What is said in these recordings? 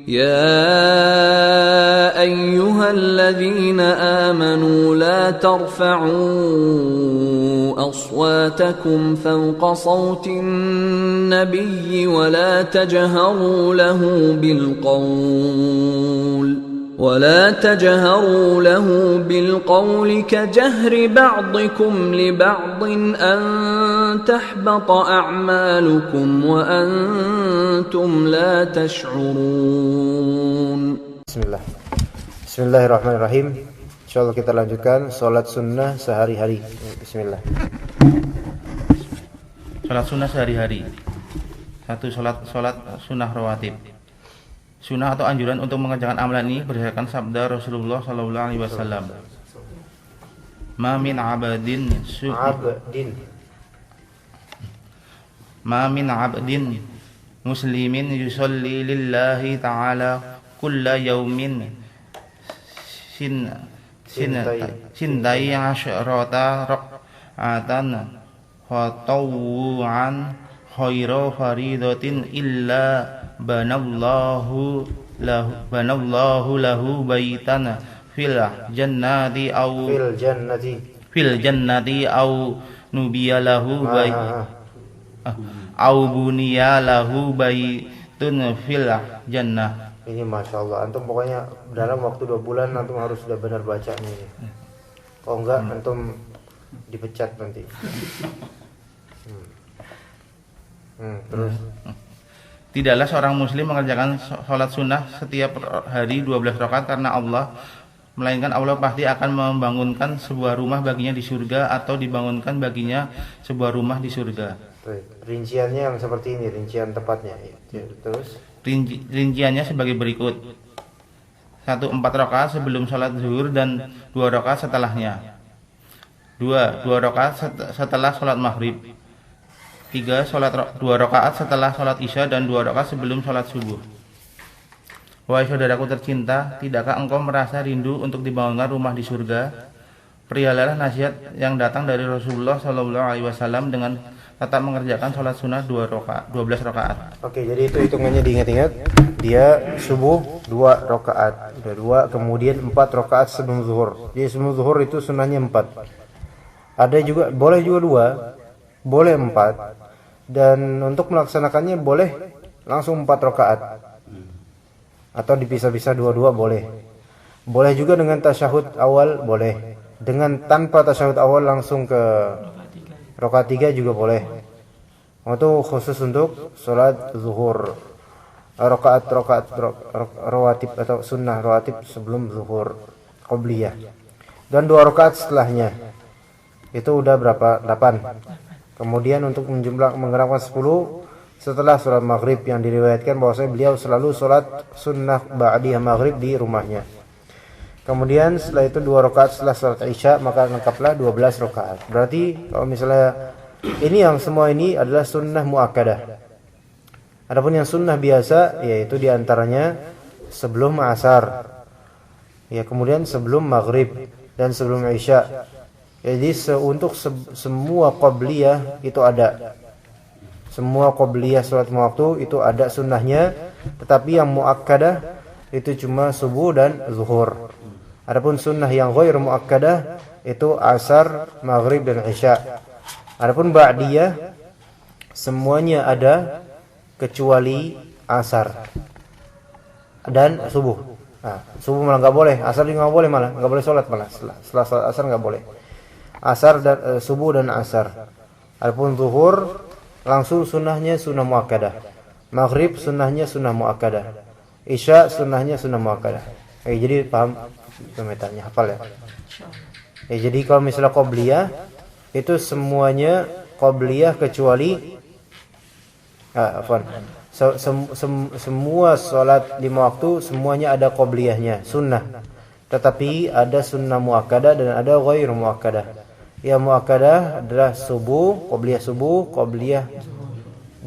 يا أيها الذين آمنوا لا ترفعوا أصواتكم فوق صوت النبي ولا تجهروا له بالقول كجهر بعضكم لبعض أن تحبط أعمالكم وأنتم لا تشعرون. Bismillahirrahmanirrahim. Insyaallah kita lanjutkan salat sunnah sehari-hari. Bismillah. Salat sunnah sehari-hari. Satu, salat sunnah rawatib. Sunnah atau anjuran untuk mengerjakan amalan ini berdasarkan sabda Rasulullah sallallahu alaihi wasallam. Ma min abdin muslimin yusalli lillahi ta'ala kulla yawmin sintai asyrata rak'atan khatawu'an khairu faridatin illa banallahu lahu baitan fil jannati au nubiya lahu au buniya lahu baitun fil jannah. Ini Masya Allah, antum pokoknya dalam waktu 2 bulan antum harus sudah benar baca ini. Kalau enggak antum dipecat nanti. Terus tidaklah seorang muslim mengerjakan sholat sunnah setiap hari 12 rakaat karena Allah, melainkan Allah pasti akan membangunkan sebuah rumah baginya di surga atau dibangunkan baginya sebuah rumah di surga. Rinciannya yang seperti ini, rincian tepatnya. Terus rinciannya sebagai berikut: 1. 4 rakaat sebelum sholat zuhur dan 2 rakaat setelahnya. 2 rakaat setelah sholat maghrib. 3. 2 rakaat setelah sholat isya dan 2 rakaat sebelum sholat subuh. Wahai saudaraku tercinta, tidakkah engkau merasa rindu untuk dibangunkan rumah di surga? Perihalalah nasihat yang datang dari Rasulullah SAW dengan tetap mengerjakan sholat sunnah 12 rakaat. Oke, jadi itu hitungannya diingat-ingat. Dia subuh 2 rakaat, 2, kemudian 4 rakaat sebelum zuhur. Jadi sebelum zuhur itu sunnahnya 4. Ada juga, boleh juga 2, boleh 4. Dan untuk melaksanakannya boleh langsung 4 rakaat atau dipisah-pisah 2-2 boleh. Boleh juga dengan tasyahud awal boleh. Dengan tanpa tasyahud awal langsung ke rakaat 3 juga boleh. Itu khusus untuk sholat zuhur, rakaat rawatib atau sunnah rawatib sebelum zuhur qabliyah. Dan 2 rakaat setelahnya. Itu udah berapa? 8. Kemudian untuk menggenapkan 10 setelah sholat maghrib, yang diriwayatkan bahwasanya beliau selalu sholat sunnah ba'diyah maghrib di rumahnya. Kemudian setelah itu 2 rakaat setelah sholat isya, maka lengkaplah 12 rakaat. Berarti kalau misalnya ini yang semua ini adalah sunnah muakkadah. Adapun yang sunnah biasa yaitu diantaranya sebelum asar, ya, kemudian sebelum maghrib dan sebelum isya. Jadi untuk semua qabliyah itu ada. Semua qabliyah salat waktu itu ada sunnahnya, tetapi yang muakkadah itu cuma subuh dan zuhur. Adapun sunnah yang ghair muakkadah itu asar, maghrib dan isya. Adapun ba'diyah semuanya ada kecuali asar dan subuh. Nah, subuh malah enggak boleh, asar juga enggak boleh, malah enggak boleh salat malah. Setelah salat asar enggak boleh. Asar dan subuh dan asar. Adapun zuhur langsung sunnahnya sunnah muakkadah. Maghrib sunnahnya sunnah muakkadah. Isya sunnahnya sunnah muakkadah. Jadi paham pemetanya, hafal ya. Jadi kalau misalnya qabliyah itu semuanya qabliyah kecuali semua salat 5 waktu semuanya ada qabliyahnya, sunnah. Tetapi ada sunnah muakkadah dan ada ghair muakkadah. Yang muakkadah adalah subuh, qabliyah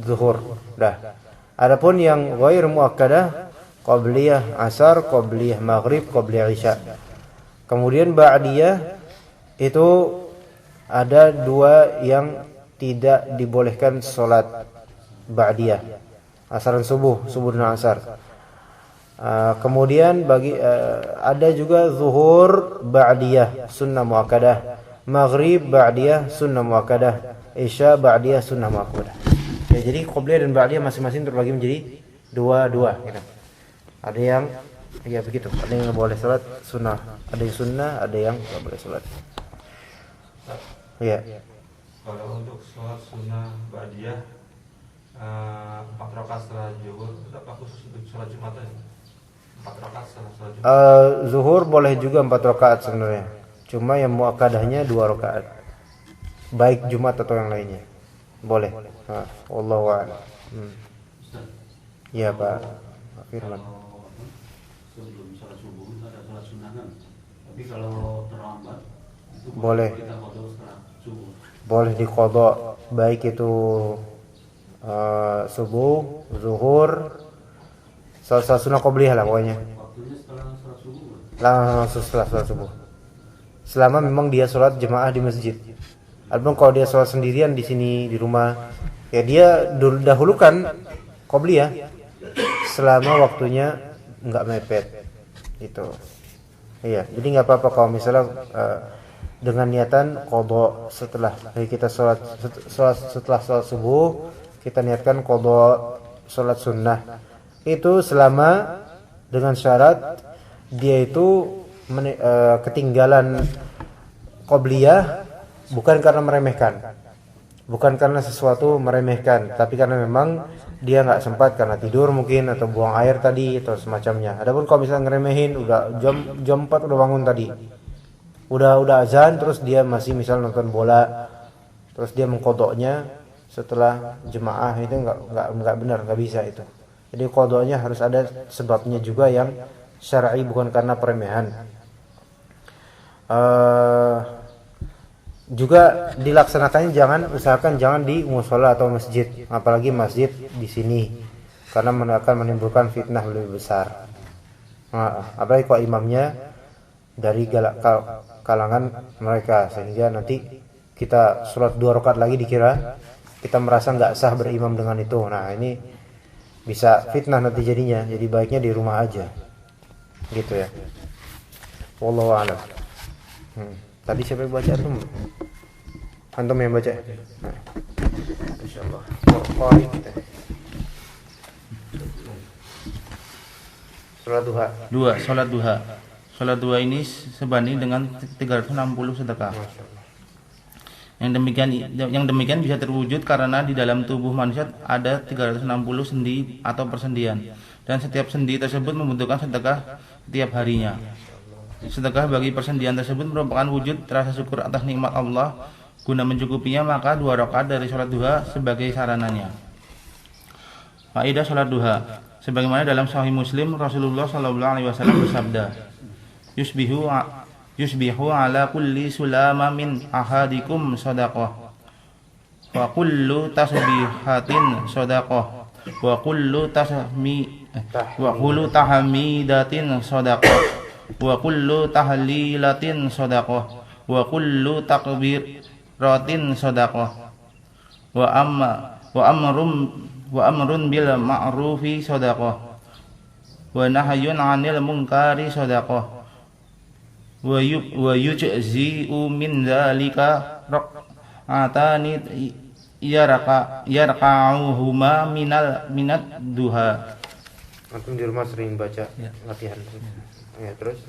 zuhur. Dah. Adapun yang ghair muakkadah, qabliyah asar, qabliyah maghrib, qabliyah isya. Kemudian ba'diyah itu ada 2 yang tidak dibolehkan salat ba'diyah. Asar dan subuh dan asar. Kemudian ada juga zuhur ba'diyah sunnah muakkadah, maghrib ba'diyah sunnah muakkadah, isya ba'diyah sunnah muakkadah. Ya, jadi qobliyah dan ba'diyah masing-masing terbagi menjadi dua gitu. Ada yang ya begitu, ada yang boleh salat sunnah, ada yang sunnah, ada yang tidak boleh salat. Ya. Kalau untuk sholat sunnah ba'diyah 4 rakaat setelah zuhur, apa khusus untuk sholat Jumat aja? 4 rakaat setelah sholat Jumat. Zuhur boleh juga 4 rakaat sebenarnya. Cuma yang muakkadahnya 2 rakaat. Baik Jumat atau yang lainnya. Boleh. Wallahu a'lam. Iya, Pak Firman. Sebelum sholat subuh itu ada sholat sunnah kan? Tapi kalau terlambat itu boleh kita qadha setelah subuh. Boleh diqadha, baik itu subuh, zuhur, sholat sunnah qobliyah lah pokoknya. Waktunya setelah sholat subuh. Langsung setelah sholat subuh. Selama memang dia sholat jemaah di masjid. Adapun kalau dia sholat sendirian di sini di rumah, ya dia dahulukan qobliyah selama waktunya nggak mepet. Itu. Iya, jadi nggak apa-apa kalau misalnya dengan niatan qadha setelah kita sholat setelah sholat subuh, kita niatkan qadha sholat sunnah. Itu selama dengan syarat dia itu ketinggalan qobliyah bukan karena meremehkan, bukan karena sesuatu meremehkan, tapi karena memang dia nggak sempat karena tidur mungkin atau buang air tadi atau semacamnya. Adapun kalau misalnya ngeremehin udah jam 4 udah bangun tadi, udah azan, terus dia masih misal nonton bola, terus dia mengkodoknya setelah jemaah, itu nggak benar, nggak bisa itu. Jadi kodoknya harus ada sebabnya juga yang syar'i, bukan karena peremehan. Juga dilaksanakannya usahakan jangan di musola atau masjid, apalagi masjid di sini, karena akan menimbulkan fitnah lebih besar. Apalagi kalau imamnya dari kalangan mereka, sehingga nanti kita sholat 2 rakaat lagi dikira kita merasa nggak sah berimam dengan itu. Nah, ini bisa fitnah nanti jadinya. Jadi baiknya di rumah aja, gitu ya. Wallahu a'lam. Tadi siapa yang baca tuh? Antum yang baca. Nah, insyaallah. Qari kita. Salat duha. Salat duha. Salat duha ini sebanding dengan 360 sedekah. Yang demikian bisa terwujud karena di dalam tubuh manusia ada 360 sendi atau persendian, dan setiap sendi tersebut membutuhkan sedekah setiap harinya. Sedekah bagi persendian tersebut merupakan wujud rasa syukur atas nikmat Allah. Guna mencukupinya, maka 2 rakaat dari salat duha sebagai sarananya. Faedah salat duha. Sebagaimana dalam Sahih Muslim, Rasulullah SAW bersabda, Yusbihu ala kulli sulama min ahadikum sadaqah, wa kullu tasbihatin sadaqah, wa kullu tahmidatin sadaqah, wa kullu tahlilatin sadaqah, wa kullu takbiratin sadaqah, wa amrun bil ma'rufi sadaqah, wa nahyun 'anil munkari sadaqah, wa yujzi'u min dzalika rak'atani yarka'uhuma minat duha. Antum di rumah sering baca latihan. Ya, terus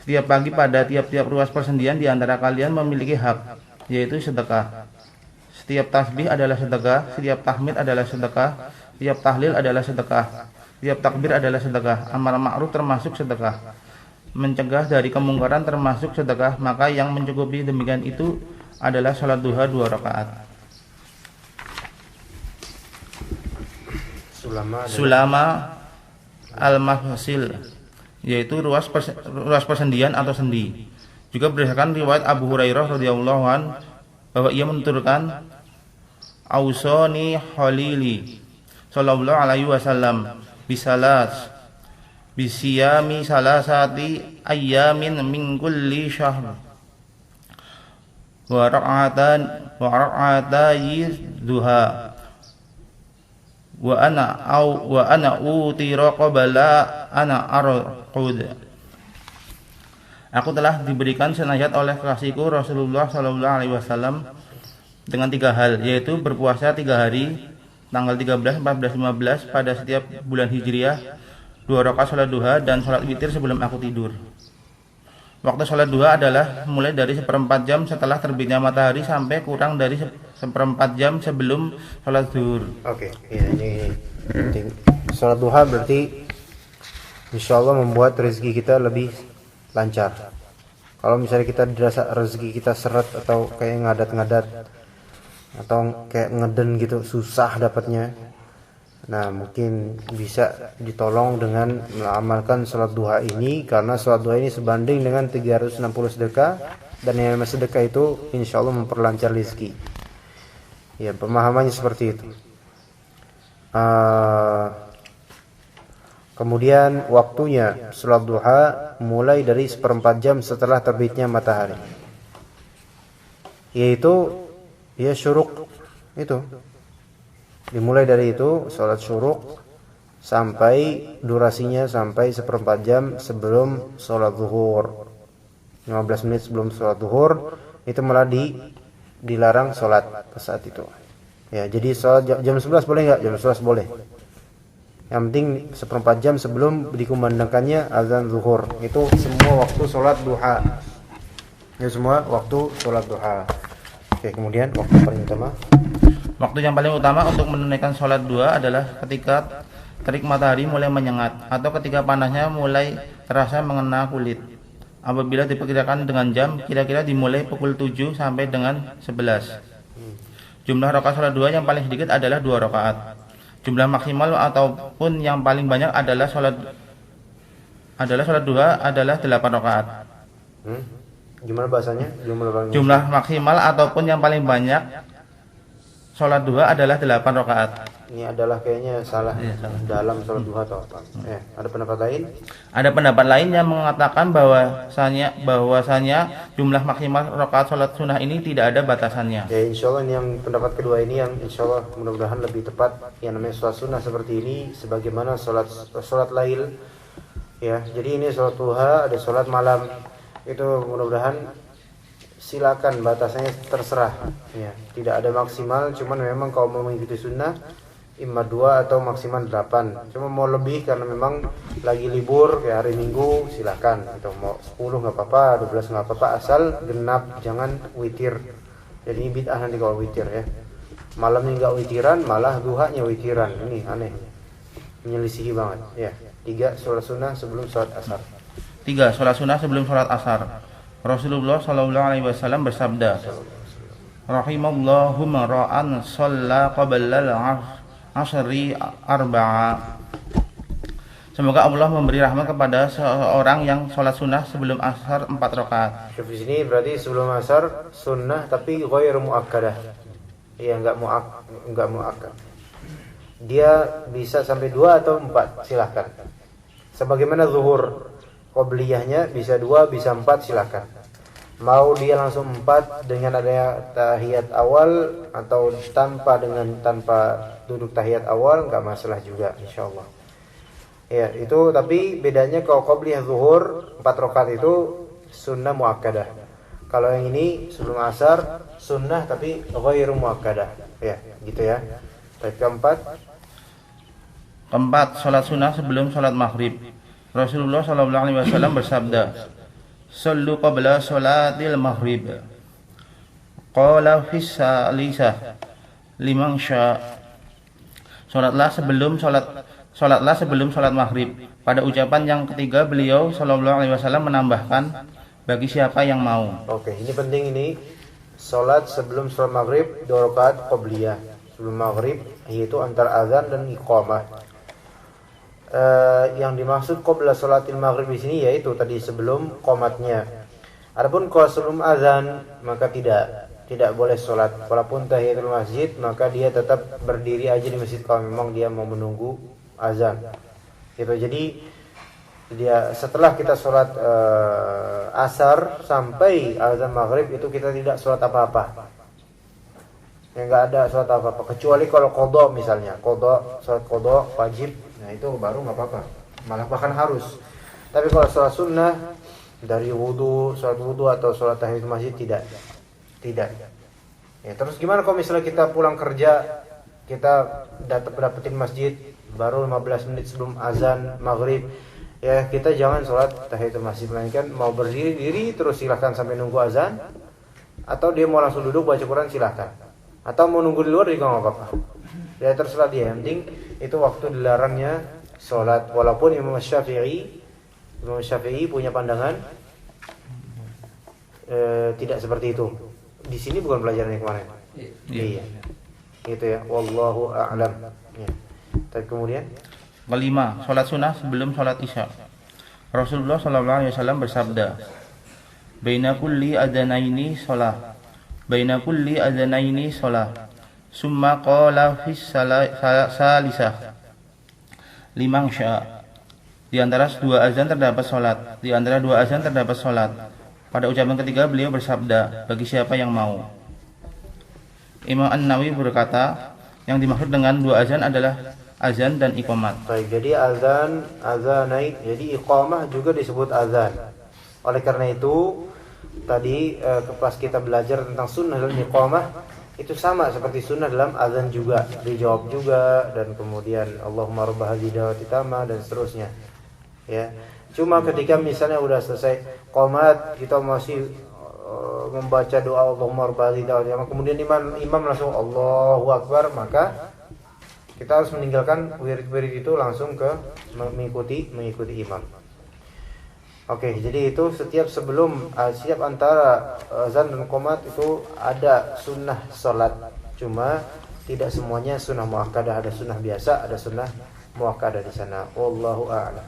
setiap pagi pada tiap-tiap ruas persendian di antara kalian memiliki hak, yaitu sedekah. Setiap tasbih adalah sedekah, setiap tahmid adalah sedekah, setiap tahlil adalah sedekah, setiap takbir adalah sedekah. Amar ma'ruf termasuk sedekah, mencegah dari kemungkaran termasuk sedekah. Maka yang mencukupi demikian itu adalah salat duha 2 rakaat. Sulama al-mafsil, yaitu ruas persendian atau sendi. Juga berdasarkan riwayat Abu Hurairah radhiyallahu an bahwa ia menuturkan, Ausoni Khalili sallallahu alaihi wasallam bisiyami salasati ayyamin min kulli syahr wa ra'atayi duha wa ana utira qabla ana arqud. Aku telah diberikan senasihat oleh kekasihku Rasulullah sallallahu alaihi wasallam dengan 3 hal, yaitu berpuasa 3 hari tanggal 13, 14, 15 pada setiap bulan Hijriah, 2 rakaat salat duha dan salat witir sebelum aku tidur. Waktu salat duha adalah mulai dari 1/4 jam setelah terbitnya matahari sampai kurang dari 1/4 jam sebelum salat zuhur. Oke, ya, ini penting. Salat duha berarti insyaallah membuat rezeki kita lebih lancar. Kalau misalnya kita dirasa rezeki kita seret atau kayak ngadat-ngadat atau kayak ngeden gitu, susah dapatnya, nah mungkin bisa ditolong dengan mengamalkan salat duha ini, karena salat duha ini sebanding dengan 360 sedekah, dan yang namanya sedekah itu insyaallah memperlancar rezeki. Ya, pemahamannya seperti itu. Kemudian waktunya salat duha mulai dari 1/4 jam setelah terbitnya matahari, yaitu ya syuruk itu. Dimulai dari itu salat syuruk sampai durasinya sampai 1/4 jam sebelum salat zuhur. 15 menit sebelum salat zuhur itu malah dilarang salat saat itu. Ya, jadi salat jam 11 boleh enggak? Jam 11 boleh. Yang penting 1/4 jam sebelum dikumandangkannya azan zuhur. Itu semua waktu salat duha. Ya, semua waktu salat duha. Oke, kemudian waktu paling utama. Waktu yang paling utama untuk menunaikan salat duha adalah ketika terik matahari mulai menyengat atau ketika panasnya mulai terasa mengena kulit. Apabila diperkirakan dengan jam, kira-kira dimulai pukul 7 sampai dengan 11. Jumlah rakaat salat duha yang paling sedikit adalah 2 rakaat. Jumlah maksimal ataupun yang paling banyak adalah salat duha adalah 8 rakaat. Gimana bahasanya? Jumlah maksimal ataupun yang paling banyak salat duha adalah 8 rakaat. Ini adalah kayaknya salah, salah. Dalam salat duha atau apa? Ada pendapat lain? Ada pendapat lain yang mengatakan bahwasanya jumlah maksimal rakaat salat sunnah ini tidak ada batasannya. Ya, insyaallah ini yang pendapat kedua ini yang insyaallah mudah-mudahan lebih tepat. Yang namanya salat sunnah seperti ini sebagaimana salat lail. Ya, jadi ini salat duha, ada salat malam. Itu mudah-mudahan silakan, batasannya terserah. Ya, tidak ada maksimal, cuman memang kalau mau mengikuti sunnah imma 2 atau maksimal 8. Cuma mau lebih karena memang lagi libur kayak hari Minggu silakan. Atau mau 10 enggak apa-apa, 12 enggak apa-apa, asal genap, jangan witir. Jadi ini bid'ah nanti kalau witir ya. Malamnya enggak witiran, malah duhanya witiran. Ini aneh. Menyelisihi banget. Ya, 3 salat sunnah sebelum salat asar. 3. Salat sunnah sebelum salat asar. Rasulullah sallallahu alaihi wasallam bersabda, "Rahimallahu mar'an shalla qabla al-'ashri arba'a." Semoga Allah memberi rahmat kepada seorang yang salat sunnah sebelum asar 4 rakaat. Di sini berarti sebelum asar sunnah tapi ghairu muakkadah. Iya, enggak muakkad. Dia bisa sampai 2 atau 4, silahkan. Sebagaimana zuhur, qobliyahnya bisa 2, bisa 4, silahkan. Mau dia langsung 4 dengan adanya tahiyat awal atau tanpa duduk tahiyat awal, enggak masalah juga insyaallah. Ya, itu tapi bedanya kalau qobliyah zuhur 4 rakaat itu sunnah muakkadah. Kalau yang ini sebelum asar sunnah tapi ghairu muakkadah. Ya, gitu ya. Baik, keempat, salat sunnah sebelum salat maghrib. Rasulullah sallallahu alaihi wasallam bersabda, "Shallu qabla salatil maghrib." Qala fi salisah liman sya. Salatlah sebelum salat maghrib. Pada ucapan yang ketiga beliau sallallahu alaihi wasallam menambahkan, bagi siapa yang mau. Oke, ini penting ini. Salat sebelum salat maghrib 2 rakaat qobliyah. Sebelum maghrib yaitu antara azan dan iqamah. Yang dimaksud qabla salatil maghrib di sini yaitu tadi sebelum qomatnya. Adapun kalau sebelum azan maka tidak boleh salat. Walaupun tahiyatul masjid maka dia tetap berdiri aja di masjid kalau memang dia mau menunggu azan. Gitu. Jadi dia setelah kita salat asar sampai azan maghrib itu kita tidak salat apa-apa. yang nggak ada sholat apa-apa, kecuali kalau qadha misalnya, sholat qadha wajib, nah itu baru nggak apa-apa, malah bahkan harus. Tapi kalau sholat sunnah dari sholat wudu atau sholat tahiyatul masjid tidak. Ya, terus gimana kalau misalnya kita pulang kerja, kita dapetin masjid baru 15 menit sebelum azan maghrib, ya kita jangan sholat tahiyatul masjid, melainkan mau berdiri terus silahkan sampai nunggu azan, atau dia mau langsung duduk baca Quran silahkan, atau mau nunggu di luar juga nggak apa-apa. Ya terserah dia, yang penting itu waktu dilarangnya sholat. Walaupun Imam Syafi'i punya pandangan tidak seperti itu. Di sini bukan pelajaran yang kemarin. Iya. Gitu ya. Wallahu a'lam. Ya. Tapi kemudian kelima, sholat sunnah sebelum sholat isya. Rasulullah SAW bersabda, Baina kulli adanaini sholah, summa qala fis salisah, liman sya. Di antara dua azan terdapat sholat. Pada ucapan ketiga beliau bersabda, bagi siapa yang mau. Imam An-Nawawi berkata, yang dimaksud dengan dua azan adalah azan dan iqamat. baik, jadi azanain, jadi iqamah juga disebut azan. Oleh karena itu tadi pas kita belajar tentang sunnah dalam iqamah, itu sama seperti sunnah dalam azan juga, dijawab juga, dan kemudian Allahumma rabb hadhihi da'wati tammah dan seterusnya. Ya. Cuma ketika misalnya udah selesai qomat, kita masih membaca doa Allahumma rabb hadhihi da'wati tammah, kemudian imam langsung Allahu akbar, maka kita harus meninggalkan wirid-wirid itu langsung ke mengikuti imam. Oke, jadi itu setiap antara azan dan qomat itu ada sunnah salat. Cuma tidak semuanya sunnah muakkadah, ada sunnah biasa, ada sunnah muakkadah di sana. Wallahu a'lam.